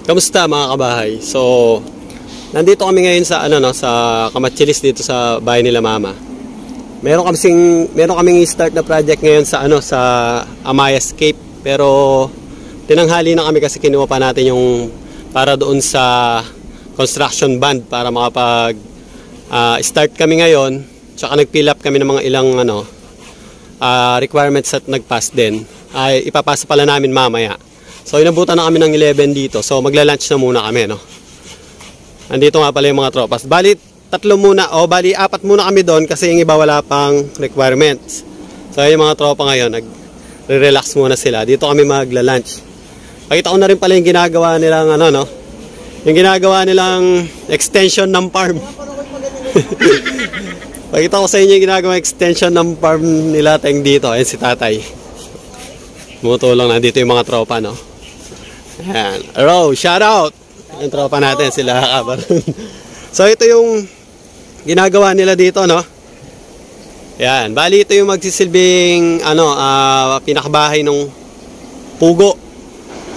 Kamusta mga kabahay? So, nandito kami ngayon sa sa Kamachilis dito sa bahay nila Mama. Meron kaming start na project ngayon sa sa Amayascape, pero tinanghali na kami kasi kinuha pa natin yung para doon sa construction band para makapag start kami ngayon. Tsaka nag-fill up kami ng mga ilang requirements at nag-pass din. Ay ipapasa pala namin mamaya. So inabutan na kami ng 11 dito. So magla-lunch na muna kami, no. Andito nga pala yung mga tropas. Bali apat muna kami doon kasi yung iba wala pang requirements. So yung mga tropa ngayon nagre-relax muna sila. Dito kami magla-lunch. Pakita ko na rin pala yung ginagawa nilang yung ginagawa nilang extension ng farm. Pakita ko sa inyo yung ginagawa extension ng farm nila tayong dito. Ayan si Tatay. Tumutulong na dito yung mga tropa, no. Ayan. Hello, shout out! Yung tropa natin, sila kabaron. So, ito yung ginagawa nila dito, no. Ayan. Bali, ito yung magsisilbing, pinakabahay ng pugo.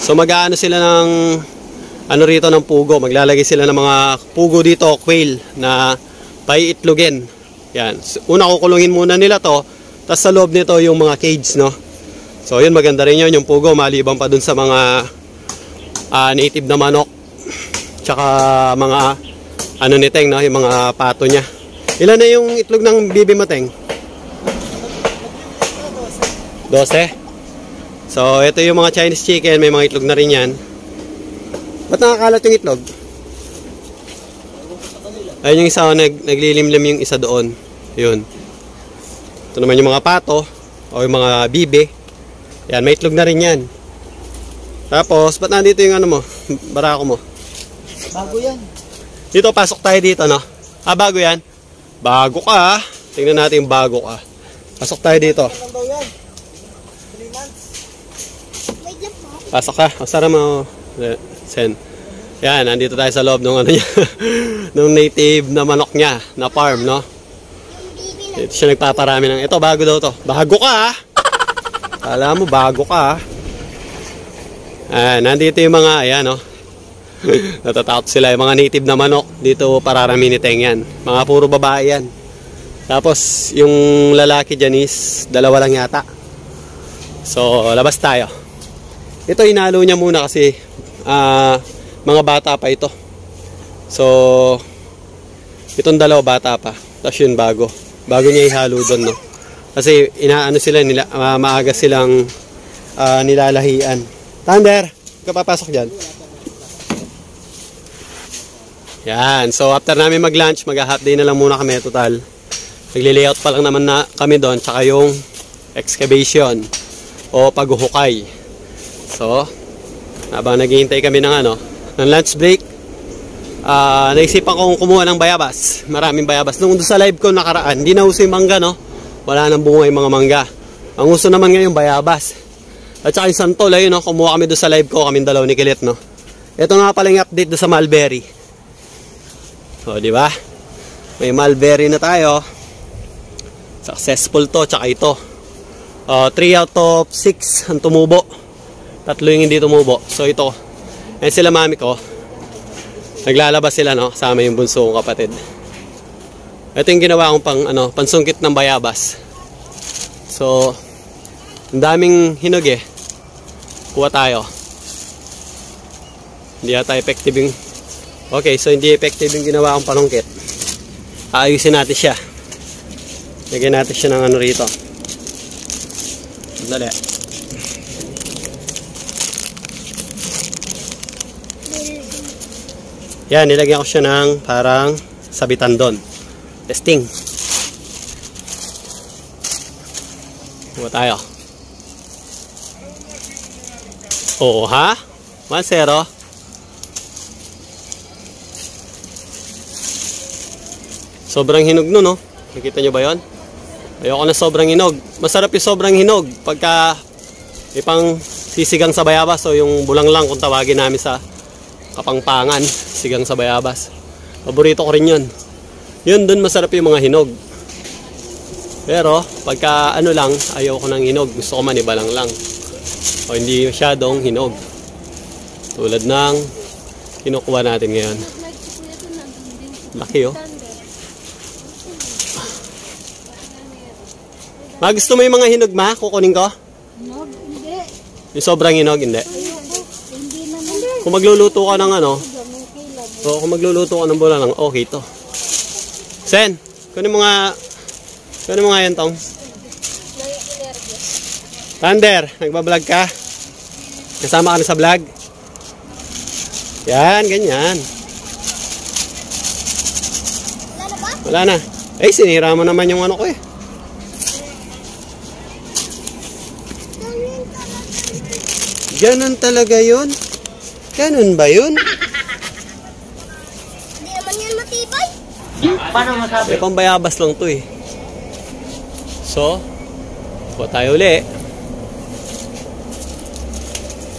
So, mag-aano sila ng, rito ng pugo. Maglalagay sila ng mga pugo dito, quail, na paiitlogin. Ayan. Una, kukulungin muna nila to. Tapos sa loob nito yung mga cage, no. So, yun, maganda rin yun, yung pugo. Maliban pa dun sa mga native na manok. Tsaka mga ni Teng, no? Yung mga pato niya. Ilan na yung itlog ng bibi mo, Teng? 12. So, ito yung mga Chinese chicken. May mga itlog na rin yan. Ba't nakakalat yung itlog? Ayun yung isa, naglilimlim yung isa doon. Yun. Ito naman yung mga pato. O yung mga bibi. Yan, may itlog na rin yan. Tapos, ba't nandito yung barako mo? Bago yan. Dito, pasok tayo dito, no? Bago yan? Bago ka, ha? Tingnan natin yung bago ka. Pasok tayo dito. Pasok ka. Masara mo, Sen. Yan, nandito tayo sa loob ng niya. Ng native na manok niya, na farm, no? Dito siya nagpaparami ng, ito, bago daw to. Bago ka, ha? Alam mo, bago ka, ha? Nandito yung mga, ayan, no? Natatakot sila, yung mga native na manok. Dito pararami ni Teng yan. Mga puro babae yan. Tapos, yung lalaki dyan is dalawa lang yata. So, labas tayo. Ito, inalo niya muna kasi mga bata pa ito. So, itong dalawa bata pa. Tapos yun bago. Bago niya ihalo doon, no? Kasi maaga silang nilalahian. Thunder, kapapasok dyan. Yan, so after namin mag-lunch, mag-half day na lang muna kami total. Nagli-layout pa lang naman na kami doon, tsaka yung excavation o paghuhukay. So, habang naghihintay kami ng lunch break, naisipan kong kumuha ng bayabas. Maraming bayabas. Nung sa live ko nakaraan, hindi na uso yung mangga, no? Wala nang bunga yung mga mangga. Ang uso naman ngayon bayabas. At saka yung santol, ayun, no? Kumuha kami doon sa live ko, kaming dalaw ni Kilit, no? Ito nga pala yung update doon sa mulberry. O, di ba? May mulberry na tayo. Successful to, tsaka ito. 3 out of 6 ang tumubo. 3 yung hindi tumubo. So, ito. Ayan sila mami ko. Naglalabas sila, no? Kasama yung bunso kong kapatid. Ito yung ginawa kong pansungkit ng bayabas. So, ang daming hinog eh. Kuha tayo. Hindi yata effective yung... Okay, so hindi effective yung ginawa kong panungkit. Aayusin natin siya. Lagyan natin siya ng rito. Dali. Yan, nilagyan ko siya ng parang sabitan doon. Testing. Kuha tayo. Oo, ha? 1-0. Sobrang hinog nun, no? Nakita nyo ba yun? Ayoko na sobrang hinog. Masarap yung sobrang hinog. Pagka ipang sisigang sa bayabas o yung bulang lang kung tawagin namin sa Kapangpangan. Sigang sa bayabas. Paborito ko rin yun. Yun, dun masarap yung mga hinog. Pero, pagka lang, ayaw ko ng hinog. Gusto ko manibalang lang. O hindi masyadong hinog. Tulad ng kinukuha natin ngayon. Laki oh. Ma, gusto mo yung mga hinog, ma? Kukunin ko? Hinog? Hindi. Yung sobrang hinog, hindi. Hindi naman. Kung magluluto ka ng ano, o kung magluluto ka ng bulalang, okay to. Sen, kunin mo nga yan, Tong. Thunder, nagbablog ka? Kasama ka na sa vlog? Yan, ganyan. Wala na. Eh, sinira mo naman yung ano ko eh. Ganon talaga yun? Ganon ba yun? Hindi naman yan matibay. Paano masabi? Eh, pambayabas lang to eh. So, kuha tayo uli.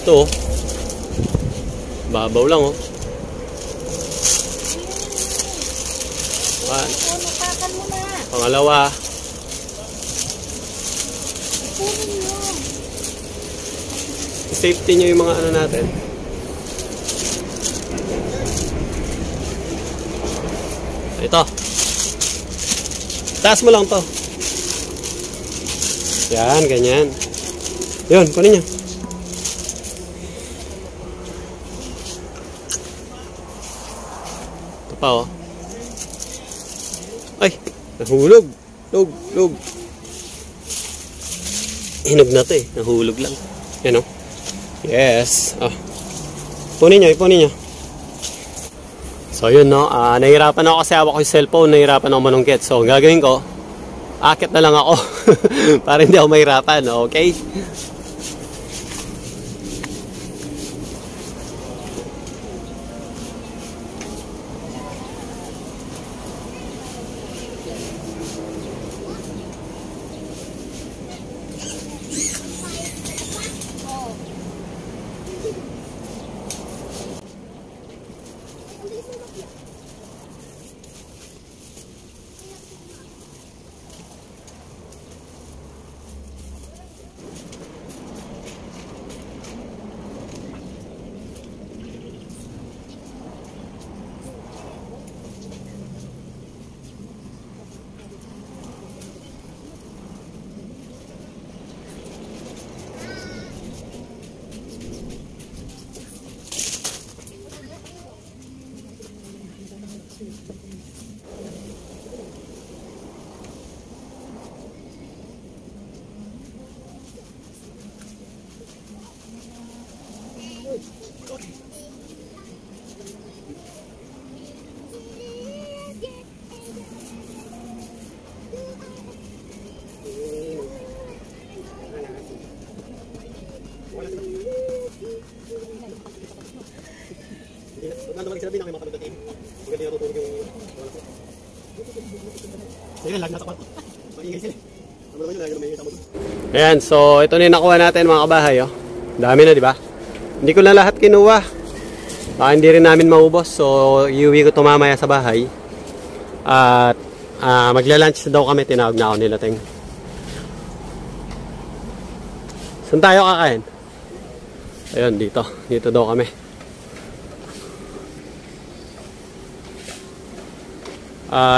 Ito. Babaw lang oh. Natakan mo na. Pangalawa. Punin mo. Safety nyo yung mga ano natin. Ito. Taas mo lang to. Yan, ganyan. Yun, kunin nyo. Ito pa oh. Ay, nahulog. Lug. Hinog na to eh. Nahulog lang. Yan oh. Yes. Oh. Ipunin nyo. So yun no, nahirapan ako kasi hawak ko yung cellphone, nahirapan ako manungkit. So ang gagawin ko, akit na lang ako para hindi ako mahirapan, okay? Ayan, so ito na yung nakuha natin mga kabahay oh. Dami na, di ba? Hindi ko na lahat kinuha. Baka hindi rin namin maubos. So iuwi ko ito mamaya sa bahay. At magla-lunch daw kami. Tinawag na ako nila, Teng. Saan tayo kakain? Ayun, dito. Dito daw kami.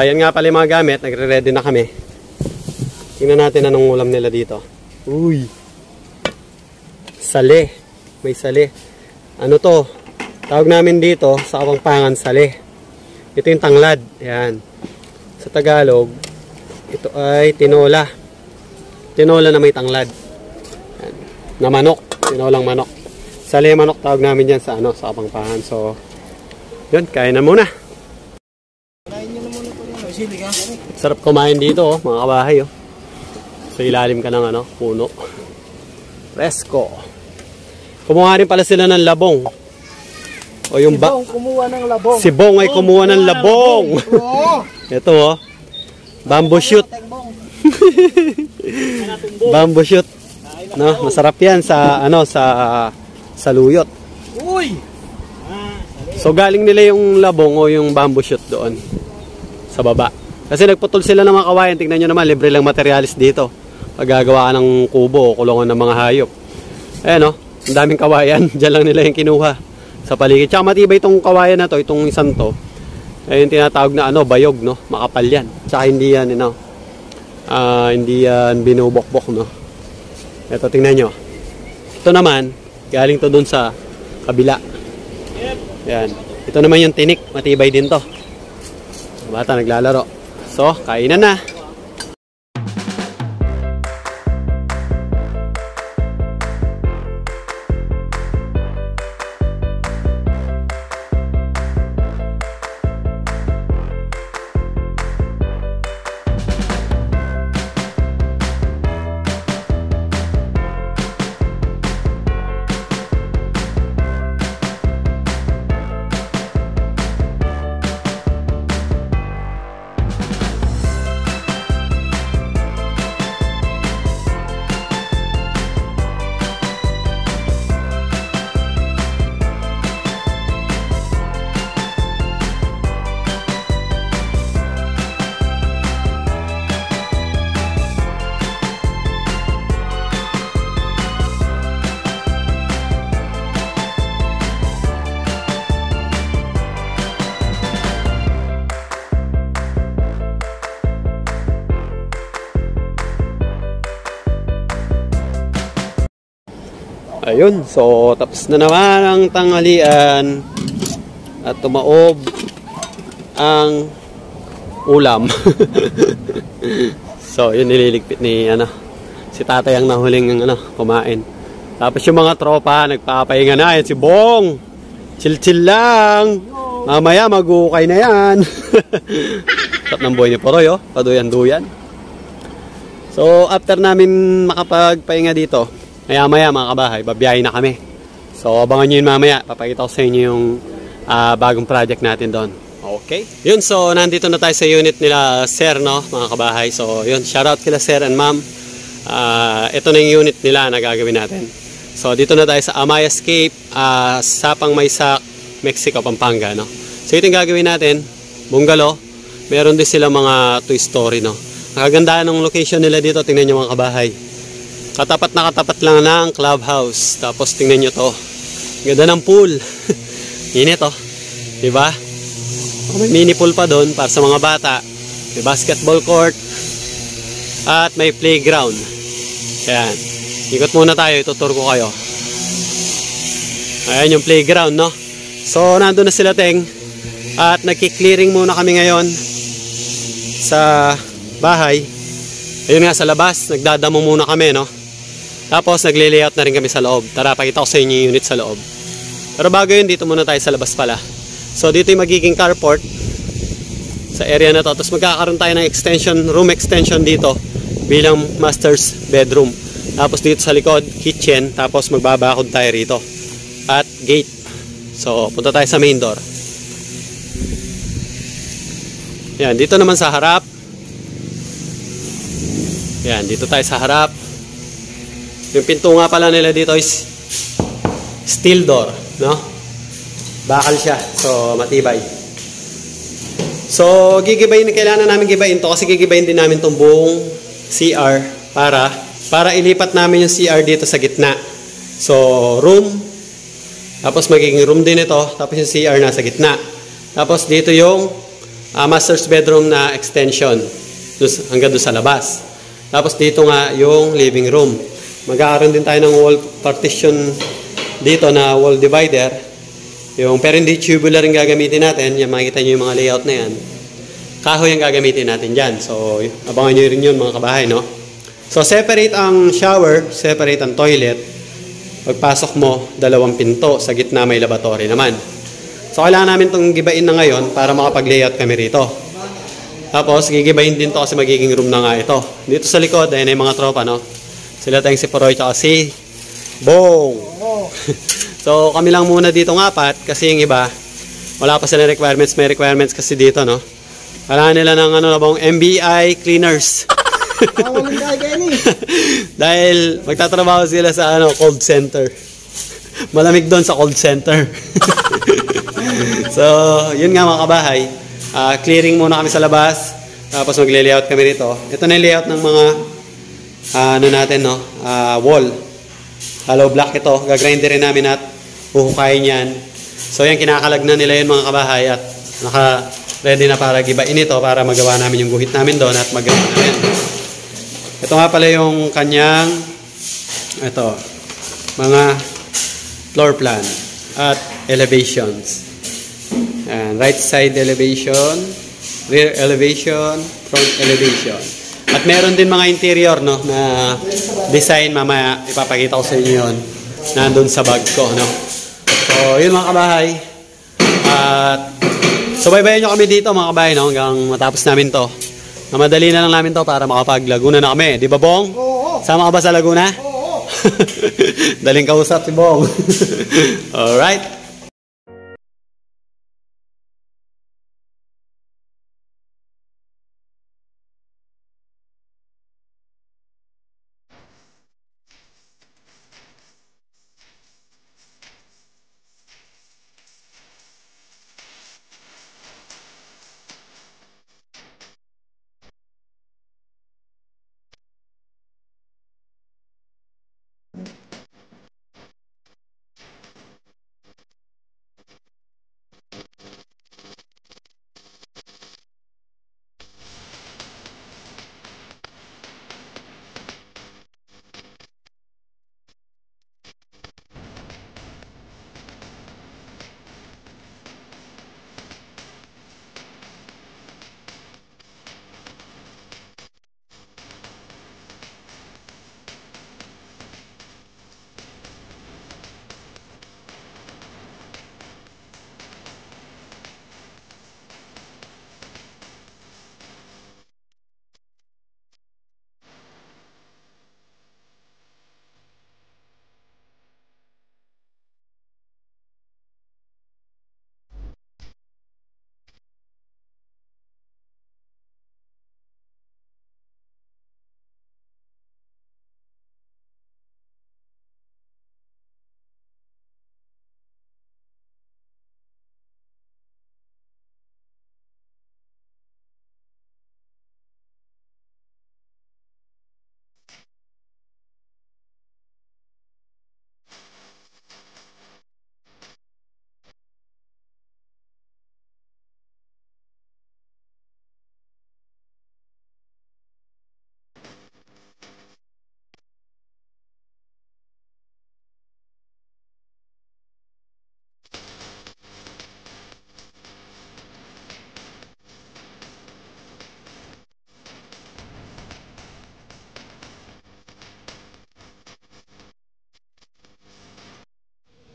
Yan nga pala yung mga gamit. Nagre-ready na kami. Tingnan natin anong ulam nila dito. Uy! Sali. May sali. Ano to? Tawag namin dito sa Kapampangan sali. Ito yung tanglad. Yan. Sa Tagalog, ito ay tinola. Tinola na may tanglad. Yan. Na manok. Tinolang manok. Sali manok tawag namin yan sa Kapampangan. So, yun. Kain na muna. Sarap kumain dito oh, mga kabahay oh. So ilalim ka ng puno. Fresco. Kumuha rin pala sila ng labong. O yung Si Bong kumuha ng labong. Si Bong ay kumuha ng labong. Oo. Ito oh. Bamboo shoot. Bamboo shoot. No, masarap 'yan sa sa luyot. Uy. So galing nila yung labong o yung bamboo shoot doon sa baba. Kasi nagputol sila ng mga kawayan. Tingnan nyo naman, libre lang materialis dito. Paggagawa ka ng kubo o kulungan ng mga hayop. Ayan o, ang daming kawayan. Diyan lang nila yung kinuha. sa paligid. Tsaka matibay itong kawayan na to, itong isang to. Ayun tinatawag na ano, bayog, no? Makapal yan. Tsaka hindi yan, hindi yan binubokbok, no? Ito, tingnan nyo. Ito naman, galing to dun sa kabila. Yan. Ito naman yung tinik, matibay din to. Bata naglalaro. So, kainan na. Ayun, so tapos na naman ang tanghalian at tumaob ang ulam. So, yun nililigpit ni si tatay ang nahuling kumain. Tapos yung mga tropa nagpapahinga na, yan si Bong. Chill lang. Mamaya mag-ukay na yan. Tap ng boy ni Poroy, paduyan-duyan. So, after namin makapagpahinga dito, maya mga kabahay, babiyahin na kami. So, abangan nyo yun mamaya. Papakita ko sa inyo yung bagong project natin doon. Okay? Yun, so nandito na tayo sa unit nila Sir, no, mga kabahay. So, yun, shoutout kila Sir and Ma'am. Ito na yung unit nila na gagawin natin. So, dito na tayo sa Amaya Escape, Sapang Maysak, Mexico, Pampanga, no. So, ito yung gagawin natin. Bungalow. Meron din sila mga two-story, no. Nakagandaan ng location nila dito. Tingnan nyo mga kabahay. Katapat lang ng clubhouse. Tapos tingnan nyo to. Ganda ng pool. Init diba? May mini pool pa doon para sa mga bata. May basketball court. At may playground. Ayan. Ikot muna tayo. Ituturo ko kayo. Ayan yung playground, no? So, nandun na sila, Teng. At nagki-clearing muna kami ngayon sa bahay. Ayun nga, sa labas. Nagdadamo muna kami, no? Tapos, nagle-layout na rin kami sa loob. Tara, pakita ko sa inyo yung unit sa loob. Pero bago yun, dito muna tayo sa labas pala. So, dito yung magiging carport sa area na to. Tapos, magkakaroon tayo ng room extension dito bilang master's bedroom. Tapos, dito sa likod, kitchen. Tapos, magbabakod tayo rito. At gate. So, punta tayo sa main door. Yan, dito naman sa harap. Yan, dito tayo sa harap. Yung pinto nga pala nila dito is steel door, no? Bakal siya, so matibay. So, kailangan namin gibayin to kasi gigibayin din namin tong buong CR para ilipat namin yung CR dito sa gitna. So, room, tapos magiging room din ito, tapos yung CR nasa gitna. Tapos dito yung master's bedroom na extension hanggang doon sa labas. Tapos dito nga yung living room. Magkakaroon din tayo ng wall partition dito na wall divider. Pero hindi tubular yung gagamitin natin. Yan, makikita nyo yung mga layout na yan. Kahoy yung gagamitin natin dyan. So, abangan nyo rin yun mga kabahay, no? So, separate ang shower, separate ang toilet. Pagpasok mo, 2 pinto. Sa gitna may lavatory naman. So, kailangan namin itong gibain na ngayon para makapag-layout kami rito. Tapos, gigibahin din to kasi magiging room na nga ito. Dito sa likod, ayun ay mga tropa, no? Sila tayong si Poroy at si Bong. So, kami lang muna dito ng 4 kasi yung iba, wala pa sila requirements. May requirements kasi dito, no? Kailangan nila ng MBI cleaners. Dahil magtatrabaho sila sa cold center. Malamig doon sa cold center. So, yun nga mga kabahay. Clearing muna kami sa labas. Tapos magle-layout kami rito. Ito na yung layout ng mga wall. Hollow block ito. Gagrinderin namin at huhukayin yan. So yan, kinakalag na nila yun mga kabahay at naka-ready na para gibain ito para magawa namin yung guhit namin doon at magawa namin. Ito nga pala yung kanyang mga floor plan at elevations. And right side elevation, rear elevation, front elevation. At meron din mga interior no na design, mamaya ipapakita ko sa inyo yun. Nandun sa bag ko, no. So, yun mga kabahay. At subaybayan nyo kami dito mga kabahay, no, hanggang matapos namin to. Madali na lang namin to para makapag-Laguna na kami. Di ba, Bong? Oo. Sama ka ba sa Laguna? Oo. Daling kausap si Bong. Alright.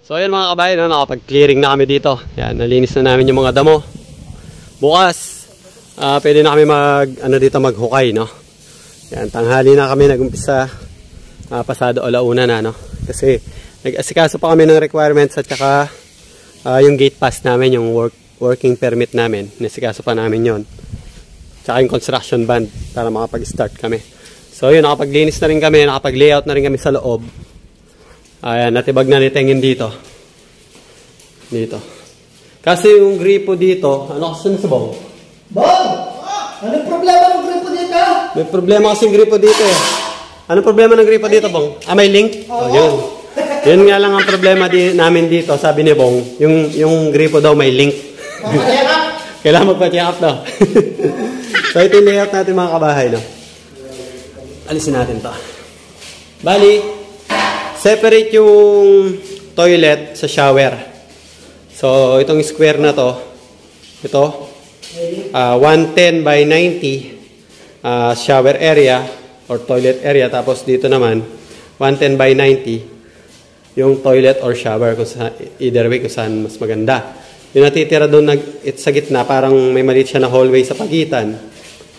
So ayan mga kabayan, no, nakapag-clearing na kami dito. Yan, nalinis na namin yung mga damo. Bukas, pwede na kami maghukay, no. Yan, tanghali na kami nag-umpisa, pasado alauna na, no. Kasi nag-asikaso pa kami ng requirements at saka yung gate pass namin, yung working permit namin, nasikaso pa namin yon. Tsaka yung construction band para makapag-start kami. So yun, nakapaglinis na rin kami, nakapag-layout na rin kami sa loob. Ayan, natibag na nitengin dito. Dito. Kasi yung gripo dito, ano kasi na sa Bong? Bong! Anong problema ng gripo dito? May problema kasi yung gripo dito eh. Anong problema ng gripo dito, Bong? May link? Oh, yun. Yun nga lang ang problema namin dito, sabi ni Bong, yung gripo daw may link. Kailangan magpa-check up daw. So ito yung layout natin mga kabahay, no? Alisin natin to. Bali, separate yung toilet sa shower. So, itong square na to, ito, 110 by 90 shower area or toilet area. Tapos dito naman, 110 by 90 yung toilet or shower. Kung either way, kung saan mas maganda. Yung natitira doon sa gitna, parang may maliit siya na hallway sa pagitan.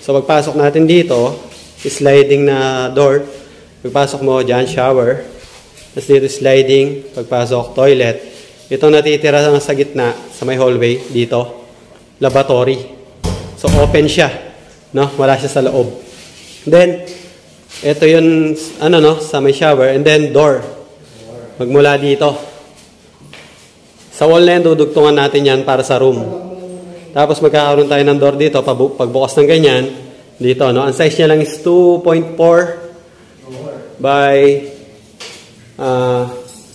So, pagpasok natin dito, sliding na door. Pagpasok mo, dyan, shower. Tapos dito sliding, pagpasok, toilet. Itong natitira sa gitna, sa may hallway, dito, lavatory. So, open siya. No? Wala siya sa loob. Then, ito yun, sa may shower. And then, door. Magmula dito. Sa wall na yan, dudugtungan natin yan para sa room. Tapos, magkakaroon tayo ng door dito. Pagbukas ng ganyan, dito, no? Ang size niya lang is 2.4 by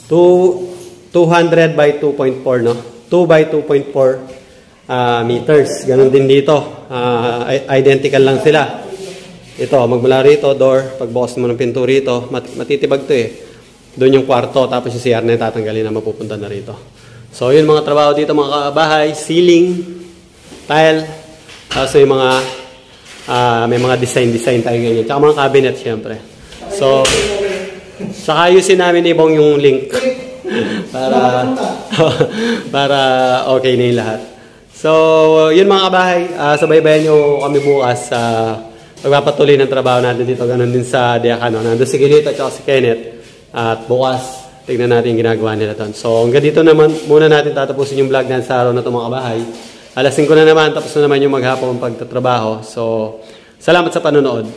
200 by 2.4, no? 2 2 by 2.4 meters. Ganon din dito. Identical lang sila. Ito, magmula rito, door. Pagbukas mo ng pinto rito, matitibag to eh. Doon yung kwarto, tapos yung CR na tatanggalin na mapupunta na rito. So, yun mga trabaho dito mga kabahay. Ceiling, tile, tapos may mga design tayo ganyan. Tsaka mga cabinet, syempre. So, saka ayusin namin ibang yung link. para okay na yung lahat. So, yun mga kabahay. Sabaybayan nyo kami bukas sa pagpapatuloy ng trabaho natin dito. Ganon din sa Diakano. Nandun si Gilito at si Kenneth. At bukas, tignan natin yung ginagawa nila doon. So, hanggang dito naman, muna natin tatapusin yung vlog natin sa araw na ito mga kabahay. Alas 5 na naman, tapos na naman yung maghapon pagtatrabaho. So, salamat sa panonood.